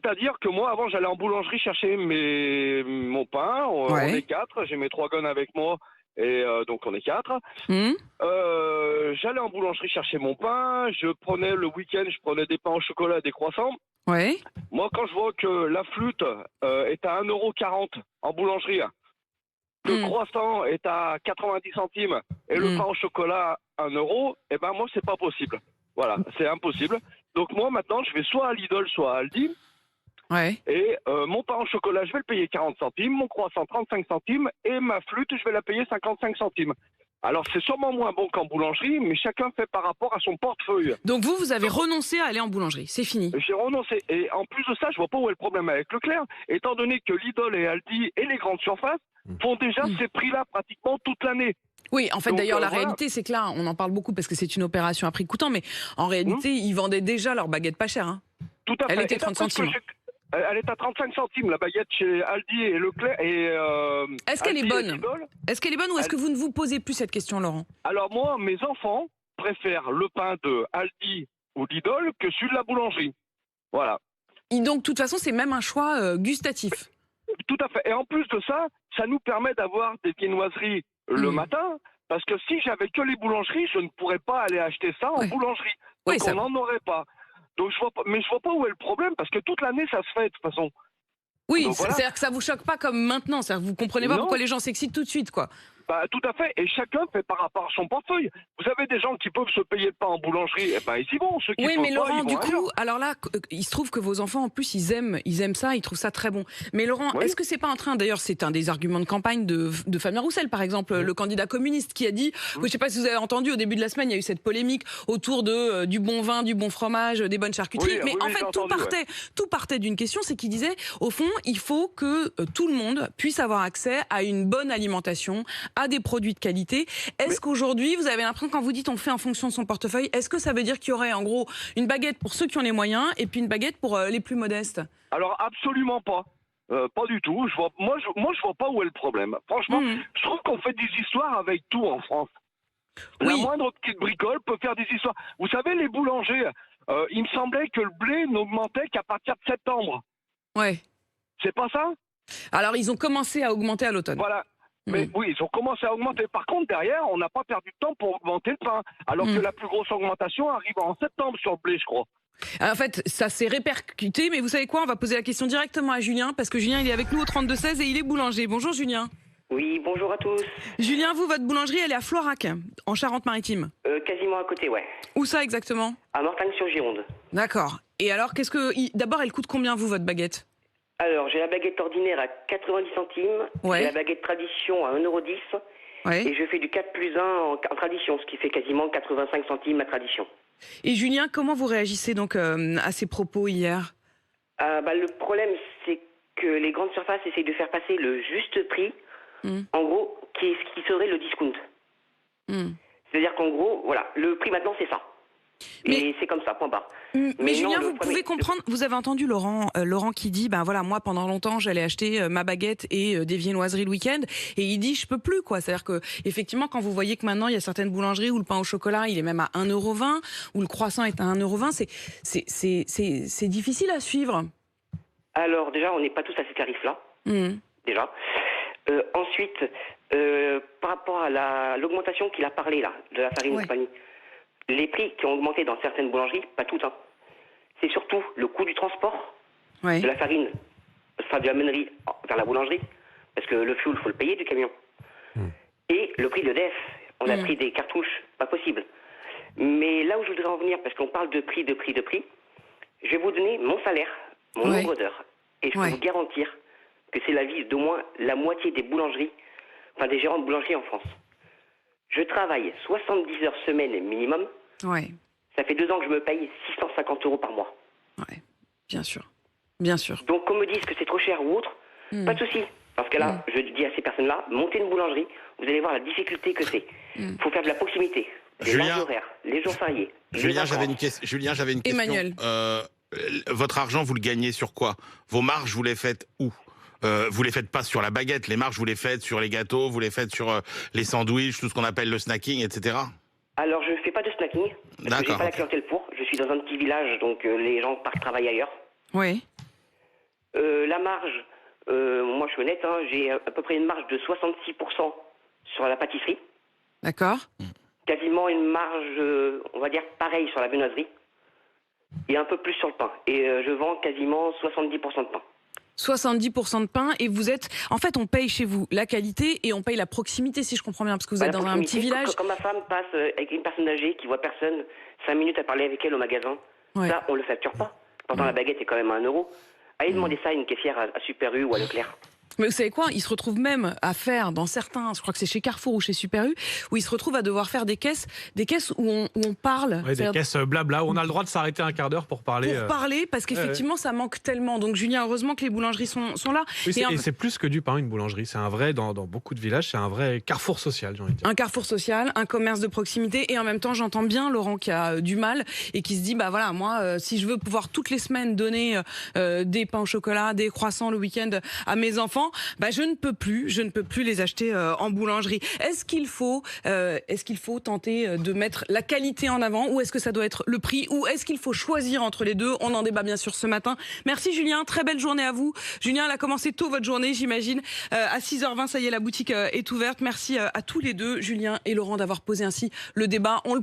C'est-à-dire que moi, avant, j'allais en boulangerie chercher mon pain. On est Ouais. 4, j'ai mes 3 gones avec moi, et donc on est 4. Mmh. J'allais en boulangerie chercher mon pain. Je prenais le week-end, je prenais des pains au chocolat, des croissants. Ouais. Moi, quand je vois que la flûte est à 1,40 € en boulangerie, que le Mmh. croissant est à 90 centimes et le Mmh. pain au chocolat 1 €, eh ben moi, c'est pas possible. Voilà, c'est impossible. Donc moi, maintenant, je vais soit à Lidl, soit à Aldi. Ouais. Et mon pain au chocolat, je vais le payer 40 centimes, mon croissant 35 centimes et ma flûte, je vais la payer 55 centimes. Alors c'est sûrement moins bon qu'en boulangerie, mais chacun fait par rapport à son portefeuille. Donc vous avez renoncé à aller en boulangerie, c'est fini. J'ai renoncé. Et en plus de ça, je vois pas où est le problème avec Leclerc, étant donné que Lidl et Aldi et les grandes surfaces font déjà Mmh. ces prix-là pratiquement toute l'année. Oui, en fait, Donc d'ailleurs, la voilà. réalité, c'est que là, on en parle beaucoup parce que c'est une opération à prix coûtant, mais en Hmm, réalité, ils vendaient déjà leur baguette pas chère, hein. tout à Elle fait. était Et 30 d'après ce que centimes. elle est à 35 centimes, la baguette chez Aldi et Leclerc et Est-ce qu'elle est Aldi et bonne? Lidl. Est-ce qu'elle est bonne ou est-ce que vous ne vous posez plus cette question, Laurent? Alors moi, mes enfants préfèrent le pain de Aldi ou Lidl que celui de la boulangerie. Voilà. Et donc, de toute façon, c'est même un choix gustatif. Tout à fait. Et en plus de ça, ça nous permet d'avoir des viennoiseries le Mmh. matin, parce que si j'avais que les boulangeries, je ne pourrais pas aller acheter ça en Ouais. boulangerie. Oui, Donc on ça. n'en aurait pas. Donc je vois pas, mais je vois pas où est le problème, parce que toute l'année ça se fait de toute façon. Oui, Donc voilà. c'est-à-dire que ça vous choque pas comme maintenant. C'est-à-dire que vous comprenez pas pourquoi Non, les gens s'excitent tout de suite, quoi. bah, tout à fait. Et chacun fait par rapport à son portefeuille. Vous avez des gens qui peuvent se payer le pain en boulangerie, et ben ils y vont. Ceux qui Oui, mais peuvent pas, ils Laurent, vont du ailleurs. coup, alors là, il se trouve que vos enfants, en plus, ils aiment ça, ils trouvent ça très bon. Mais Laurent, Oui. est-ce que c'est pas en train, d'ailleurs, c'est un des arguments de campagne de Fabien Roussel, par exemple, le candidat communiste, qui a dit, Mmh. je sais pas si vous avez entendu, au début de la semaine, il y a eu cette polémique autour de du bon vin, du bon fromage, des bonnes charcuteries. Oui, Mais oui, en oui, fait, j'ai entendu. Ouais. tout partait d'une question, c'est qu'il disait, au fond, il faut que tout le monde puisse avoir accès à une bonne alimentation, à des produits de qualité. Est-ce Mais qu'aujourd'hui, vous avez l'impression, quand vous dites on fait en fonction de son portefeuille, est-ce que ça veut dire qu'il y aurait en gros une baguette pour ceux qui ont les moyens et puis une baguette pour les plus modestes? alors absolument pas. Pas du tout. Moi, je vois pas où est le problème. Franchement, Mhm. je trouve qu'on fait des histoires avec tout en France. La Oui, moindre petite bricole peut faire des histoires. Vous savez, les boulangers, il me semblait que le blé n'augmentait qu'à partir de septembre. ouais. C'est pas ça? Alors ils ont commencé à augmenter à l'automne. Voilà. Mais Mhm. oui, ils ont commencé à augmenter. Par contre, derrière, on n'a pas perdu de temps pour augmenter le pain. Alors que Mhm. la plus grosse augmentation arrive en septembre sur le blé, je crois. En fait, ça s'est répercuté, mais vous savez quoi? On va poser la question directement à Julien, parce que Julien, il est avec nous au 32-16 et il est boulanger. Bonjour Julien. Oui, bonjour à tous. Julien, vous, votre boulangerie, elle est à Florac, en Charente-Maritime. Quasiment à côté, ouais. Où ça exactement? À Mortagne-sur-Gironde. D'accord. Et alors, d'abord, elle coûte combien, vous, votre baguette? Alors, j'ai la baguette ordinaire à 90 centimes, Ouais. j'ai la baguette tradition à 1,10 € Ouais. et je fais du 4+1 en tradition, ce qui fait quasiment 85 centimes ma tradition. Et Julien, comment vous réagissez donc à ces propos hier? Le problème, c'est que les grandes surfaces essayent de faire passer le juste prix, Hmm. en gros, qui serait le discount. Hmm. C'est-à-dire qu'en gros, voilà, le prix maintenant, c'est ça. Mais- Et c'est comme ça, point barre. Mais Mais non, Julien, le vous premier- pouvez comprendre, vous avez entendu Laurent qui dit, ben voilà, moi pendant longtemps j'allais acheter ma baguette et des viennoiseries le week-end, et il dit je peux plus quoi. C'est-à-dire que effectivement quand vous voyez que maintenant il y a certaines boulangeries où le pain au chocolat il est même à 1,20 €, où le croissant est à 1,20 €, c'est difficile à suivre. Alors, déjà, on n'est pas tous à ces tarifs-là, Hmm. déjà. Ensuite, par rapport à l'augmentation qu'il a parlé là, de la farine et Ouais. compagnie, les prix qui ont augmenté dans certaines boulangeries, pas toutes, hein, c'est surtout le coût du transport Ouais. de la farine, enfin de la meunerie vers la boulangerie, parce que le fuel, il faut le payer du camion. Et le prix de l'EDF, on a pris des cartouches, pas possible. Mais là où je voudrais en venir, parce qu'on parle de prix, je vais vous donner mon salaire, mon Ouais. nombre d'heures, et je peux Ouais. vous garantir que c'est la vie d'au moins la moitié des boulangeries, enfin des gérants de boulangerie en France. Je travaille 70 heures semaine minimum. Ouais. Ça fait 2 ans que je me paye 650 € par mois. Ouais. Bien sûr. Bien sûr. Donc qu'on me dise que c'est trop cher ou autre, pas de souci. Parce que là, je dis à ces personnes-là, montez une boulangerie, vous allez voir la difficulté que c'est. Il faut faire de la proximité, des Julien. larges horaires, les jours fériés. les Julien, vacances. j'avais une question. Emmanuel. Votre argent, vous le gagnez sur quoi? Vos marges, vous les faites où? Vous les faites pas sur la baguette. Les marges, vous les faites sur les gâteaux, vous les faites sur les sandwichs, tout ce qu'on appelle le snacking, etc. Alors, je ne fais pas de snacking, parce que j'ai D'accord, pas la ok. clientèle pour. Je suis dans un petit village, donc les gens partent travailler ailleurs. Ouais. La marge, moi je suis honnête, hein, j'ai à peu près une marge de 66% sur la pâtisserie. D'accord. Quasiment une marge, on va dire pareille sur la viennoiserie. Et un peu plus sur le pain. Et je vends quasiment 70% de pain. 70% de pain, et vous êtes... En fait, on paye chez vous la qualité et on paye la proximité, si je comprends bien, parce que vous êtes dans un petit village. Quand ma femme passe avec une personne âgée qui voit personne, 5 minutes à parler avec elle au magasin, ça, on le facture pas. Pourtant, la baguette est quand même à 1 €. Allez demander ça à une caissière à Super U ou à Leclerc. Mais vous savez quoi, ils se retrouvent même à faire dans certains, je crois que c'est chez Carrefour ou chez Super U, où ils se retrouvent à devoir faire des caisses où on parle. Ouais, des caisses blabla, où on a le droit de s'arrêter un quart d'heure pour parler. Pour parler, parce qu'effectivement, ça manque tellement. Donc Julien, heureusement que les boulangeries sont là. Oui, et c'est plus que du pain, une boulangerie. C'est un vrai, dans beaucoup de villages, c'est un vrai carrefour social, j'ai envie de dire. Un carrefour social, un commerce de proximité, et en même temps, j'entends bien Laurent qui a du mal et qui se dit, bah voilà, moi, si je veux pouvoir toutes les semaines donner des pains au chocolat, des croissants le week-end à mes enfants, bah je ne peux plus les acheter en boulangerie. Est-ce qu'il faut tenter de mettre la qualité en avant, ou est-ce que ça doit être le prix, ou est-ce qu'il faut choisir entre les deux? On en débat bien sûr ce matin. Merci Julien, très belle journée à vous. Julien, elle a commencé tôt votre journée, j'imagine. À 6h20, ça y est, la boutique est ouverte. Merci à tous les deux, Julien et Laurent, d'avoir posé ainsi le débat. On le